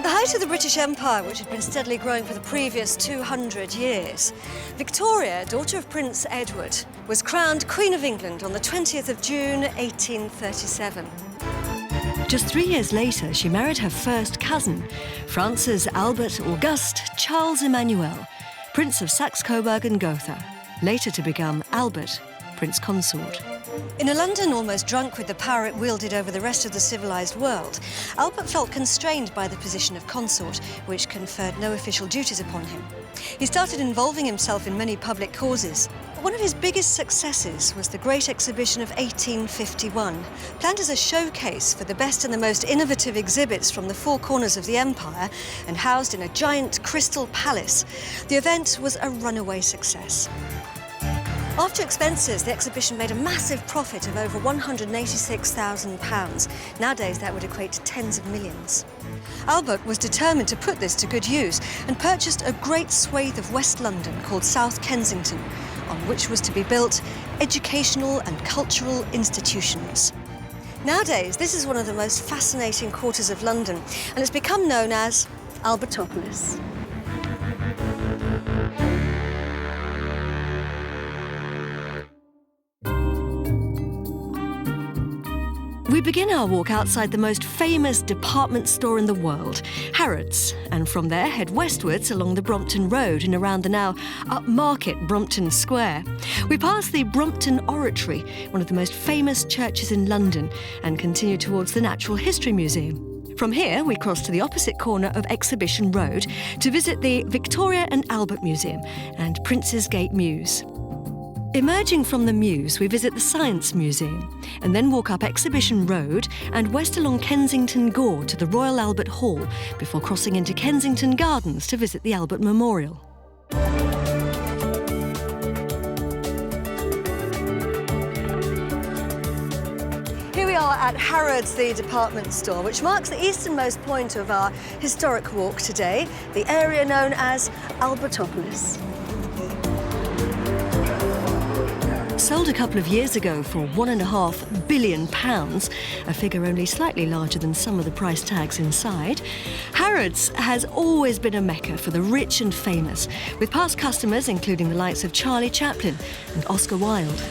the height of the British Empire, which had been steadily growing for the previous 200 years, Victoria, daughter of Prince Edward, was crowned Queen of England on the 20th of June, 1837. Just 3 years later, she married her first cousin, France's Albert Auguste Charles Emmanuel, Prince of Saxe-Coburg and Gotha, later to become Albert, Prince Consort. In a London almost drunk with the power it wielded over the rest of the civilised world, Albert felt constrained by the position of consort, which conferred no official duties upon him. He started involving himself in many public causes. One of his biggest successes was the Great Exhibition of 1851, planned as a showcase for the best and the most innovative exhibits from the four corners of the empire and housed in a giant crystal palace. The event was a runaway success. After expenses, the exhibition made a massive profit of over £186,000. Nowadays, that would equate to tens of millions. Albert was determined to put this to good use and purchased a great swathe of West London called South Kensington, on which was to be built educational and cultural institutions. Nowadays, this is one of the most fascinating quarters of London, and it's become known as Albertopolis. We begin our walk outside the most famous department store in the world, Harrods, and from there head westwards along the Brompton Road and around the now upmarket Brompton Square. We pass the Brompton Oratory, one of the most famous churches in London, and continue towards the Natural History Museum. From here, we cross to the opposite corner of Exhibition Road to visit the Victoria and Albert Museum and Prince's Gate Mews. Emerging from the Mews, we visit the Science Museum and then walk up Exhibition Road and west along Kensington Gore to the Royal Albert Hall before crossing into Kensington Gardens to visit the Albert Memorial. Here we are at Harrods, the department store, which marks the easternmost point of our historic walk today, the area known as Albertopolis. Sold a couple of years ago for £1.5 billion, a figure only slightly larger than some of the price tags inside, Harrods has always been a mecca for the rich and famous, with past customers including the likes of Charlie Chaplin and Oscar Wilde.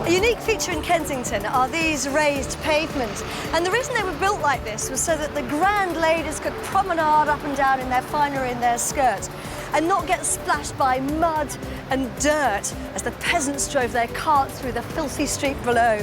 A unique feature in Kensington are these raised pavements, and the reason they were built like this was so that the grand ladies could promenade up and down in their finery in their skirts and not get splashed by mud and dirt as the peasants drove their carts through the filthy street below.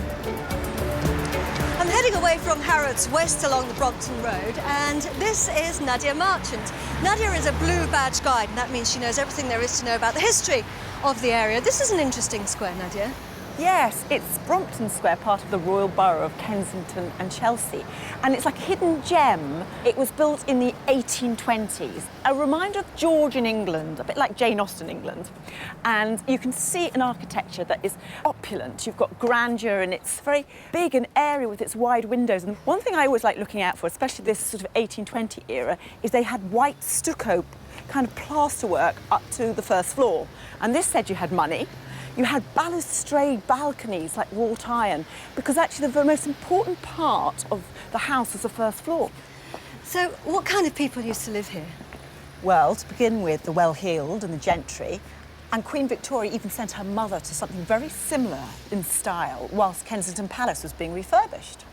I'm heading away from Harrods west along the Brompton Road, and this is Nadia Marchant. Nadia is a blue badge guide, and that means she knows everything there is to know about the history of the area. This is an interesting square, Nadia. Yes, it's Brompton Square, part of the Royal Borough of Kensington and Chelsea. And it's like a hidden gem. It was built in the 1820s, a reminder of Georgian England, a bit like Jane Austen England. And you can see an architecture that is opulent. You've got grandeur, and it's very big and airy with its wide windows. And one thing I always like looking out for, especially this sort of 1820 era, is they had white stucco kind of plasterwork up to the first floor. And this said you had money. You had balustrade balconies like wrought iron, because actually the most important part of the house was the first floor. So what kind of people used to live here? Well, to begin with, the well-heeled and the gentry, and Queen Victoria even sent her mother to something very similar in style whilst Kensington Palace was being refurbished.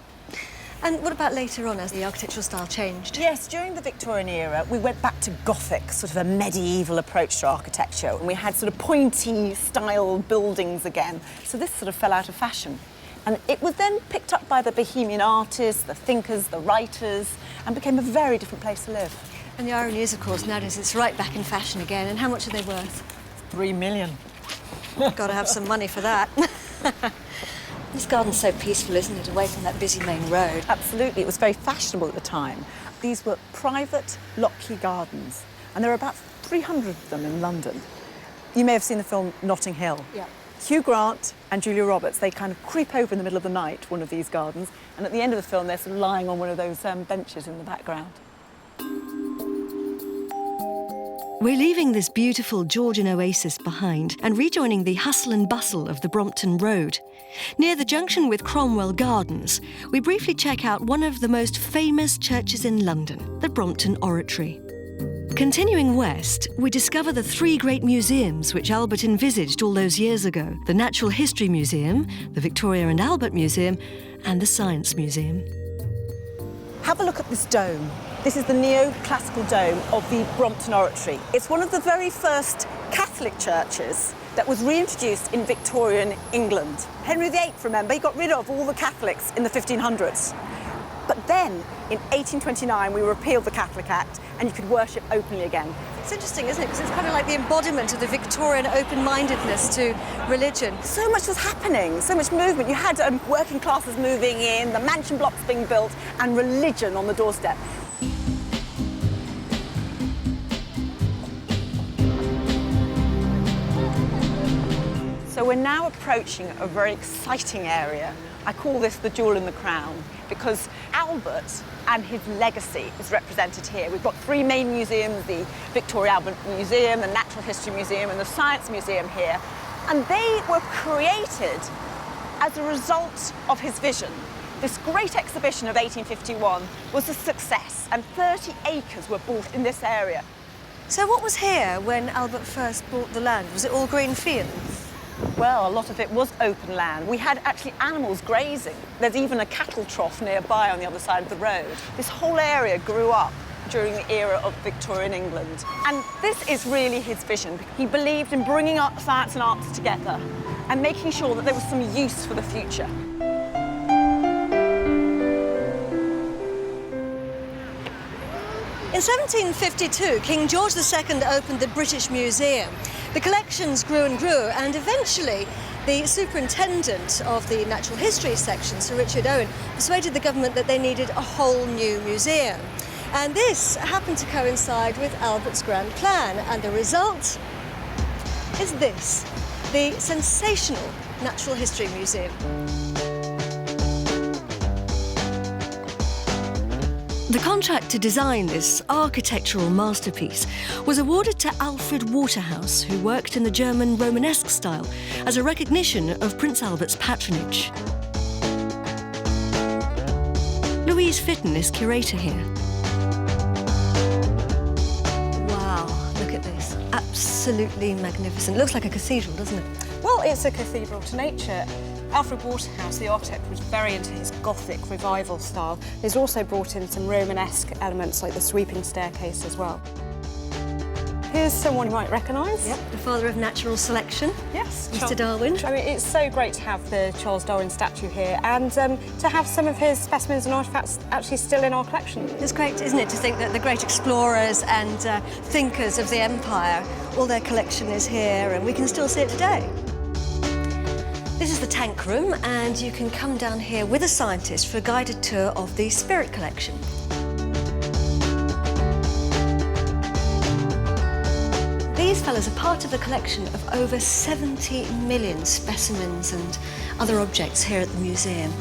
And what about later on as the architectural style changed? Yes, during the Victorian era, we went back to Gothic, sort of a medieval approach to architecture, and we had sort of pointy style buildings again. So this sort of fell out of fashion. And it was then picked up by the Bohemian artists, the thinkers, the writers, and became a very different place to live. And the irony is, of course, nowadays it's right back in fashion again. And how much are they worth? £3 million. Got to have some money for that. This garden's so peaceful, isn't it, away from that busy main road? Absolutely, it was very fashionable at the time. These were private Lockheed gardens, and there are about 300 of them in London. You may have seen the film Notting Hill. Yeah. Hugh Grant and Julia Roberts, they kind of creep over in the middle of the night, one of these gardens, and at the end of the film, they're sort of lying on one of those benches in the background. We're leaving this beautiful Georgian oasis behind and rejoining the hustle and bustle of the Brompton Road. Near the junction with Cromwell Gardens, we briefly check out one of the most famous churches in London, the Brompton Oratory. Continuing west, we discover the three great museums which Albert envisaged all those years ago: the Natural History Museum, the Victoria and Albert Museum, and the Science Museum. Have a look at this dome. This is the neoclassical dome of the Brompton Oratory. It's one of the very first Catholic churches that was reintroduced in Victorian England. Henry VIII, remember, he got rid of all the Catholics in the 1500s. But then, in 1829, we repealed the Catholic Act and you could worship openly again. It's interesting, isn't it? Because it's kind of like the embodiment of the Victorian open-mindedness to religion. So much was happening, so much movement. You had working classes moving in, the mansion blocks being built, and religion on the doorstep. So we're now approaching a very exciting area. I call this the jewel in the crown because Albert and his legacy is represented here. We've got three main museums, the Victoria Albert Museum, the Natural History Museum and the Science Museum here. And they were created as a result of his vision. This great exhibition of 1851 was a success and 30 acres were bought in this area. So what was here when Albert first bought the land? Was it all green fields? Well, a lot of it was open land. We had actually animals grazing. There's even a cattle trough nearby on the other side of the road. This whole area grew up during the era of Victorian England. And this is really his vision. He believed in bringing science and arts together and making sure that there was some use for the future. In 1752, King George II opened the British Museum. The collections grew and grew, and eventually the superintendent of the Natural History section, Sir Richard Owen, persuaded the government that they needed a whole new museum. And this happened to coincide with Albert's grand plan, and the result is this, the sensational Natural History Museum. The contract to design this architectural masterpiece was awarded to Alfred Waterhouse, who worked in the German Romanesque style, as a recognition of Prince Albert's patronage. Louise Fitton is curator here. Wow, look at this. Absolutely magnificent. Looks like a cathedral, doesn't it? Well, it's a cathedral to nature. Alfred Waterhouse, the architect, was very into his Gothic revival style. He's also brought in some Romanesque elements like the sweeping staircase as well. Here's someone you might recognise. Yep, the father of natural selection. Yes. Mr. Darwin. I mean, it's so great to have the Charles Darwin statue here and to have some of his specimens and artefacts actually still in our collection. It's great, isn't it, to think that the great explorers and thinkers of the empire, all their collection is here and we can still see it today. This is the tank room, and you can come down here with a scientist for a guided tour of the spirit collection. These fellows are part of a collection of over 70 million specimens and other objects here at the museum.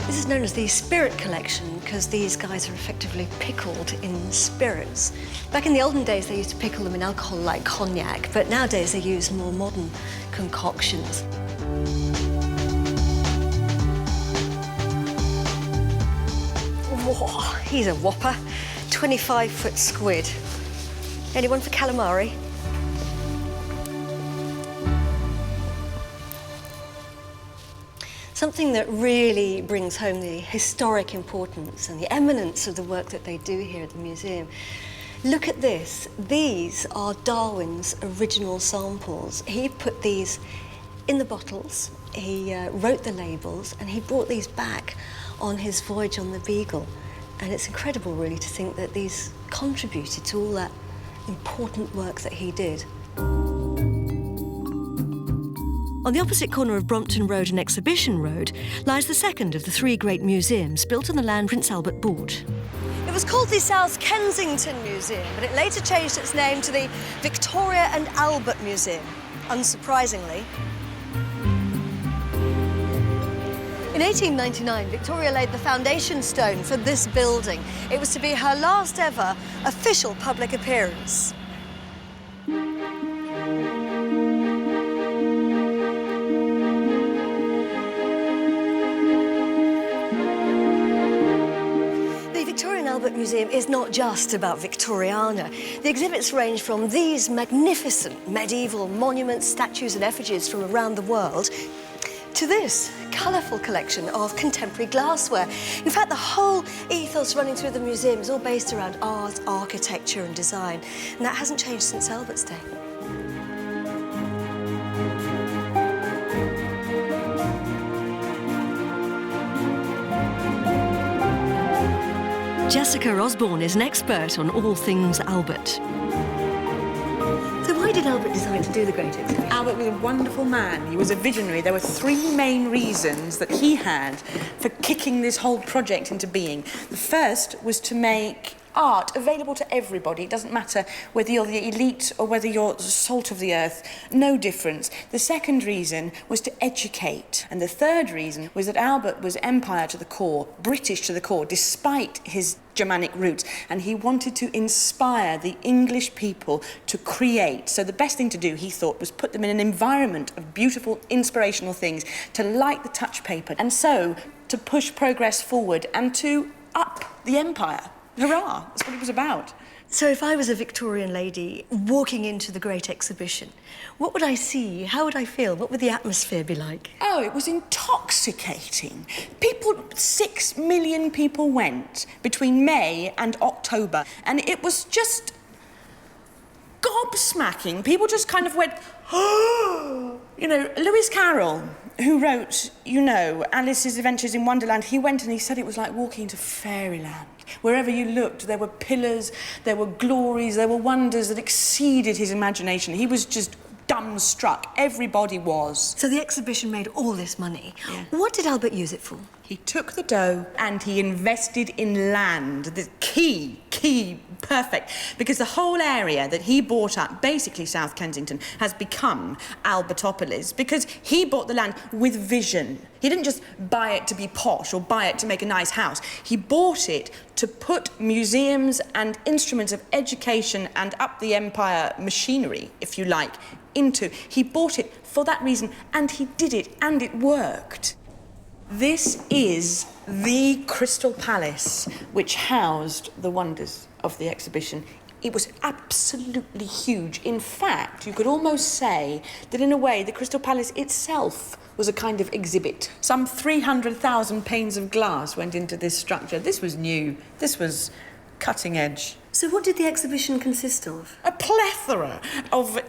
This is known as the spirit collection because these guys are effectively pickled in spirits. Back in the olden days, they used to pickle them in alcohol like cognac, but nowadays they use more modern concoctions. Whoa, he's a whopper. 25-foot squid. Anyone for calamari? Something that really brings home the historic importance and the eminence of the work that they do here at the museum. Look at this. These are Darwin's original samples. He put these in the bottles, he wrote the labels, and he brought these back on his voyage on the Beagle. And it's incredible, really, to think that these contributed to all that important work that he did. On the opposite corner of Brompton Road and Exhibition Road lies the second of the three great museums built on the land Prince Albert bought. It was called the South Kensington Museum, but it later changed its name to the Victoria and Albert Museum, unsurprisingly. In 1899, Victoria laid the foundation stone for this building. It was to be her last ever official public appearance. Museum is not just about Victoriana. The exhibits range from these magnificent medieval monuments, statues and effigies from around the world to this colourful collection of contemporary glassware. In fact, the whole ethos running through the museum is all based around art, architecture and design, and that hasn't changed since Albert's day. Jessica Osborne is an expert on all things Albert. So why did Albert decide to do the Great Exhibition? Albert was a wonderful man. He was a visionary. There were three main reasons that he had for kicking this whole project into being. The first was to make art available to everybody. It doesn't matter whether you're the elite or whether you're salt of the earth, no difference. The second reason was to educate. And the third reason was that Albert was empire to the core, British to the core, despite his Germanic roots, and he wanted to inspire the English people to create. So the best thing to do, he thought, was put them in an environment of beautiful, inspirational things, to light the touch paper, and so to push progress forward and to up the empire. Hurrah! That's what it was about. So if I was a Victorian lady walking into the Great Exhibition, what would I see? How would I feel? What would the atmosphere be like? Oh, it was intoxicating. 6 million people went between May and October, and it was just gobsmacking. People just kind of went, oh! You know, Lewis Carroll, who wrote, Alice's Adventures in Wonderland, he went and he said it was like walking into fairyland. Wherever you looked, there were pillars, there were glories, there were wonders that exceeded his imagination. He was just dumbstruck. Everybody was. So the exhibition made all this money. Yeah. What did Albert use it for? He took the dough and he invested in land. The key, perfect. Because the whole area that he bought up, basically South Kensington, has become Albertopolis because he bought the land with vision. He didn't just buy it to be posh or buy it to make a nice house. He bought it to put museums and instruments of education and up the empire machinery, if you like, into. He bought it for that reason, and he did it, and it worked. This is the Crystal Palace, which housed the wonders of the exhibition. It was absolutely huge. In fact, you could almost say that in a way the Crystal Palace itself was a kind of exhibit. Some 300,000 panes of glass went into this structure. This was new. This was cutting edge. So what did the exhibition consist of? A plethora of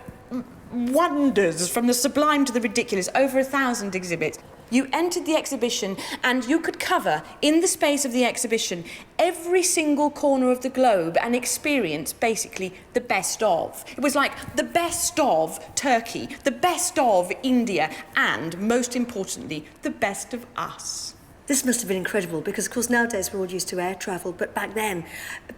wonders, from the sublime to the ridiculous, over 1,000 exhibits. You entered the exhibition and you could cover, in the space of the exhibition, every single corner of the globe and experience, basically, the best of. It was like the best of Turkey, the best of India, and, most importantly, the best of us. This must have been incredible because, of course, nowadays we're all used to air travel, but back then,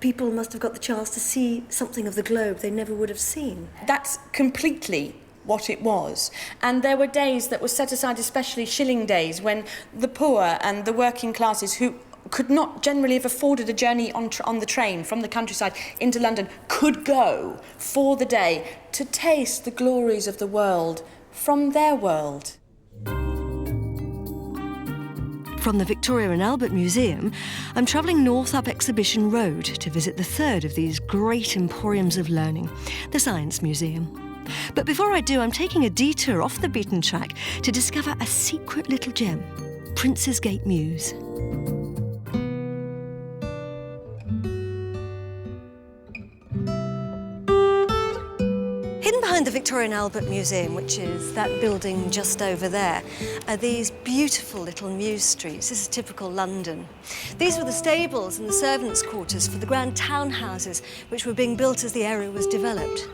people must have got the chance to see something of the globe they never would have seen. That's completely what it was. And there were days that were set aside, especially shilling days, when the poor and the working classes who could not generally have afforded a journey on the train from the countryside into London could go for the day to taste the glories of the world from their world. From the Victoria and Albert Museum, I'm travelling north up Exhibition Road to visit the third of these great emporiums of learning, the Science Museum. But before I do, I'm taking a detour off the beaten track to discover a secret little gem, Prince's Gate Mews. Hidden behind the Victoria and Albert Museum, which is that building just over there, are these beautiful little mews streets. This is typical London. These were the stables and the servants' quarters for the grand townhouses which were being built as the area was developed.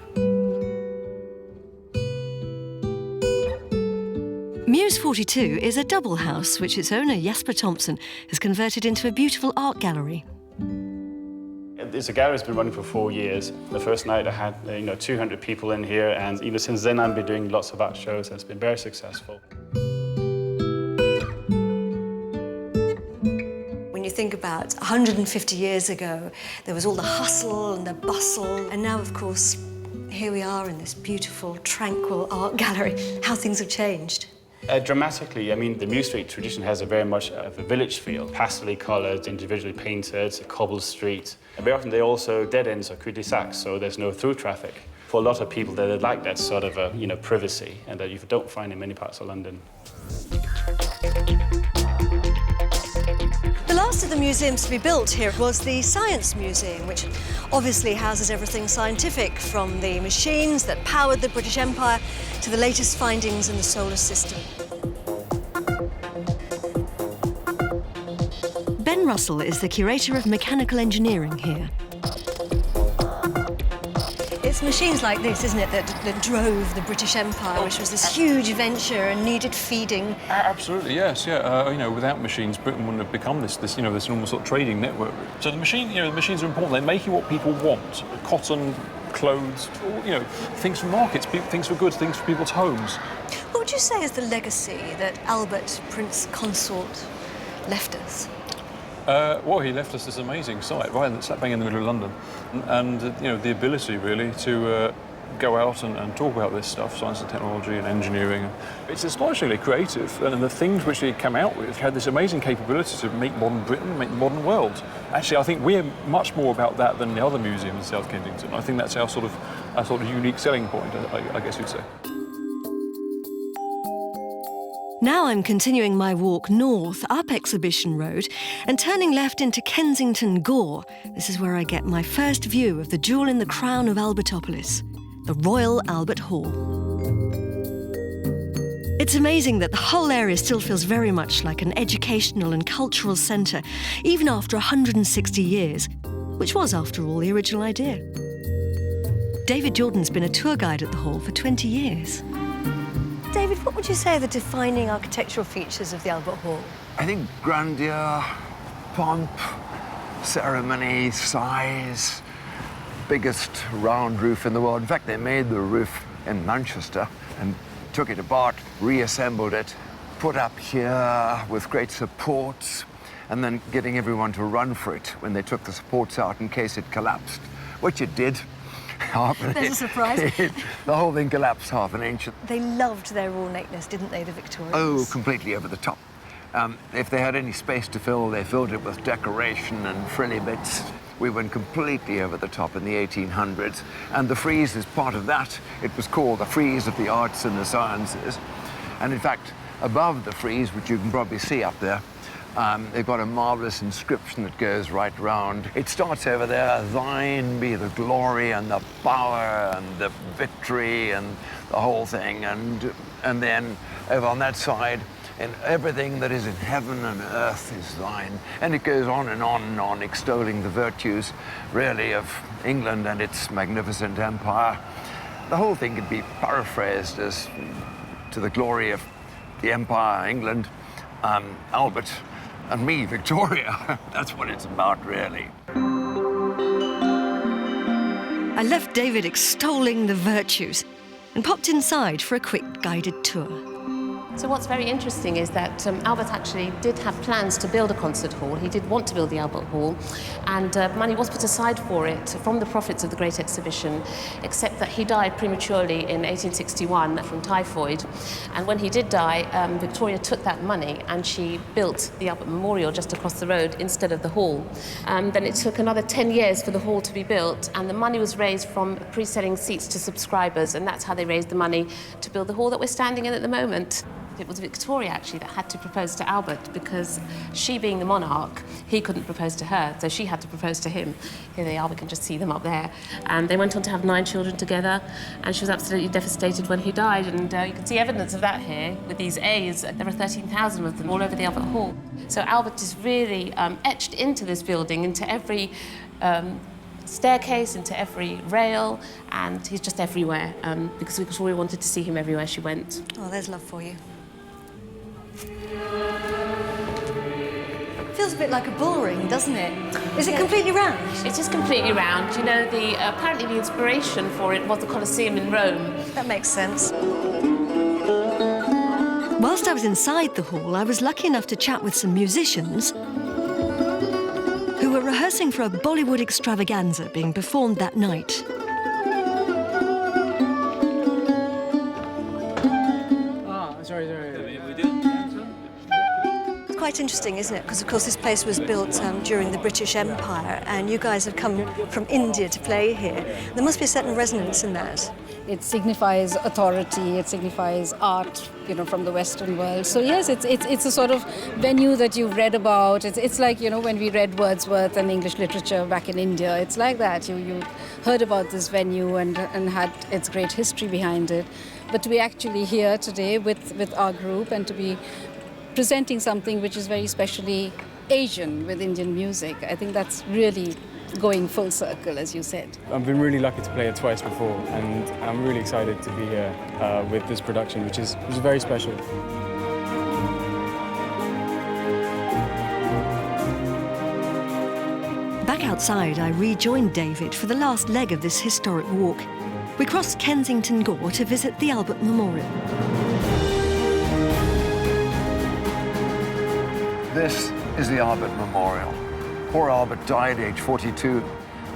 Mews 42 is a double house which its owner, Jesper Thompson, has converted into a beautiful art gallery. It's a gallery that's been running for 4 years. The first night I had 200 people in here, and since then I've been doing lots of art shows, and it's been very successful. When you think about 150 years ago, there was all the hustle and the bustle, and now, of course, here we are in this beautiful, tranquil art gallery. How things have changed. Dramatically, I mean, the Mew Street tradition has a very much of a village feel. Pastely coloured, individually painted, it's a cobbled street. And very often they're also dead ends or cul-de-sacs, so there's no through traffic. For a lot of people, they like that sort of privacy, and that you don't find in many parts of London. The last of the museums to be built here was the Science Museum, which obviously houses everything scientific, from the machines that powered the British Empire to the latest findings in the solar system. Ben Russell is the curator of mechanical engineering here. It's machines like this, isn't it, that drove the British Empire, which was this huge venture and needed feeding. Absolutely, yes, yeah. Without machines, Britain wouldn't have become this enormous sort of trading network. So the machines are important. They make you what people want: cotton, clothes, things for markets, things for goods, things for people's homes. What would you say is the legacy that Albert, Prince Consort, left us? Well, he left us this amazing site, right, slap bang in the middle of London, and the ability really to go out and talk about this stuff, science and technology and engineering. It's astonishingly creative, and the things which he came out with had this amazing capability to make modern Britain, make the modern world. Actually, I think we're much more about that than the other museums in South Kensington. I think that's our sort of unique selling point, I guess you'd say. Now I'm continuing my walk north up Exhibition Road and turning left into Kensington Gore. This is where I get my first view of the jewel in the crown of Albertopolis, the Royal Albert Hall. It's amazing that the whole area still feels very much like an educational and cultural centre, even after 160 years, which was, after all, the original idea. David Jordan's been a tour guide at the hall for 20 years. David, what would you say are the defining architectural features of the Albert Hall? I think grandeur, pomp, ceremony, size, biggest round roof in the world. In fact, they made the roof in Manchester and took it apart, reassembled it, put up here with great supports, and then getting everyone to run for it when they took the supports out in case it collapsed, which it did. There's a surprise. The whole thing collapsed half an inch. They loved their ornateness, didn't they, the Victorians? Oh, completely over the top. If they had any space to fill, they filled it with decoration and frilly bits. We went completely over the top in the 1800s. And the frieze is part of that. It was called the frieze of the arts and the sciences. And in fact, above the frieze, which you can probably see up there, they've got a marvellous inscription that goes right round. It starts over there: "Thine be the glory and the power and the victory," and the whole thing. And then over on that side, "And everything that is in heaven and earth is thine." And it goes on and on and on, extolling the virtues, really, of England and its magnificent empire. The whole thing could be paraphrased as "to the glory of the empire, England, Albert, and me, Victoria." That's what it's about, really. I left David extolling the virtues and popped inside for a quick guided tour. So what's very interesting is that Albert actually did have plans to build a concert hall. He did want to build the Albert Hall, and money was put aside for it from the profits of the Great Exhibition, except that he died prematurely in 1861 from typhoid. And when he did die, Victoria took that money and she built the Albert Memorial just across the road instead of the hall. Then it took another 10 years for the hall to be built, and the money was raised from pre-selling seats to subscribers, and that's how they raised the money to build the hall that we're standing in at the moment. It was Victoria, actually, that had to propose to Albert, because she, being the monarch, he couldn't propose to her, so she had to propose to him. Here they are, we can just see them up there. And they went on to have 9 children together, and she was absolutely devastated when he died. And you can see evidence of that here with these A's. There are 13,000 of them all over the Albert Hall. So Albert is really etched into this building, into every staircase, into every rail, and he's just everywhere, because Victoria wanted to see him everywhere she went. Oh, there's love for you. Feels a bit like a bull ring, doesn't it? Is it completely round? It is completely round. You know, apparently the inspiration for it was the Colosseum in Rome. That makes sense. Whilst I was inside the hall, I was lucky enough to chat with some musicians who were rehearsing for a Bollywood extravaganza being performed that night. Sorry. quite interesting, isn't it? Because, of course, this place was built during the British Empire, and you guys have come from India to play here. There must be a certain resonance in that. It signifies authority, it signifies art, from the Western world. So yes, it's a sort of venue that you've read about. It's like, when we read Wordsworth and English literature back in India, it's like that. You heard about this venue and had its great history behind it. But to be actually here today with our group and to be presenting something which is very specially Asian with Indian music, I think that's really going full circle, as you said. I've been really lucky to play it twice before, and I'm really excited to be here with this production, which is very special. Back outside, I rejoined David for the last leg of this historic walk. We crossed Kensington Gore to visit the Albert Memorial. This is the Albert Memorial. Poor Albert died aged 42,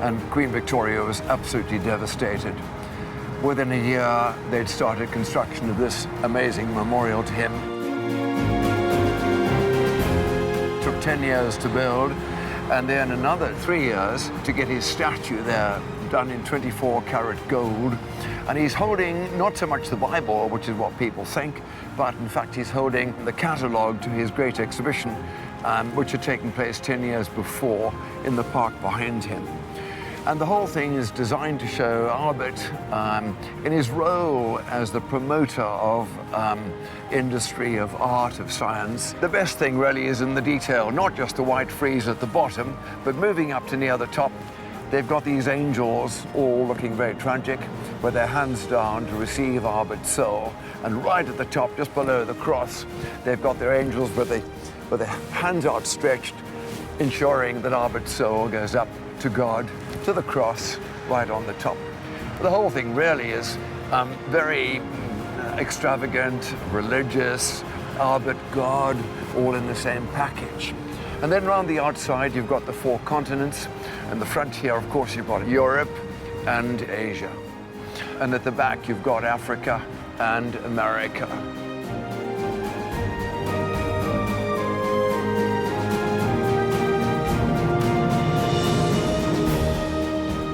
and Queen Victoria was absolutely devastated. Within a year, they'd started construction of this amazing memorial to him. It took 10 years to build, and then another 3 years to get his statue there, done in 24-karat gold. And he's holding not so much the Bible, which is what people think, but in fact he's holding the catalogue to his great exhibition, which had taken place 10 years before in the park behind him. And the whole thing is designed to show Albert in his role as the promoter of industry, of art, of science. The best thing really is in the detail, not just the white frieze at the bottom, but moving up to near the top. They've got these angels all looking very tragic with their hands down to receive Albert's soul. And right at the top, just below the cross, they've got their angels with their hands outstretched, ensuring that Albert's soul goes up to God, to the cross, right on the top. The whole thing really is very extravagant, religious, Albert, God, all in the same package. And then around the outside, you've got the 4 continents, and the front here, of course, you've got Europe and Asia. And at the back, you've got Africa and America.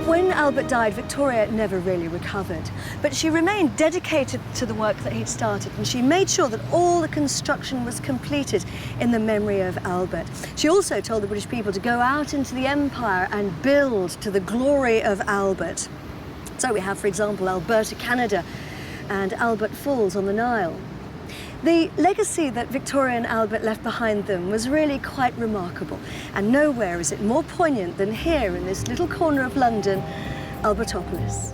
When Albert died, Victoria never really recovered, but she remained dedicated to the work that he'd started, and she made sure that all the construction was completed in the memory of Albert. She also told the British people to go out into the empire and build to the glory of Albert. So we have, for example, Alberta, Canada, and Albert Falls on the Nile. The legacy that Victoria and Albert left behind them was really quite remarkable, and nowhere is it more poignant than here in this little corner of London, Albertopolis.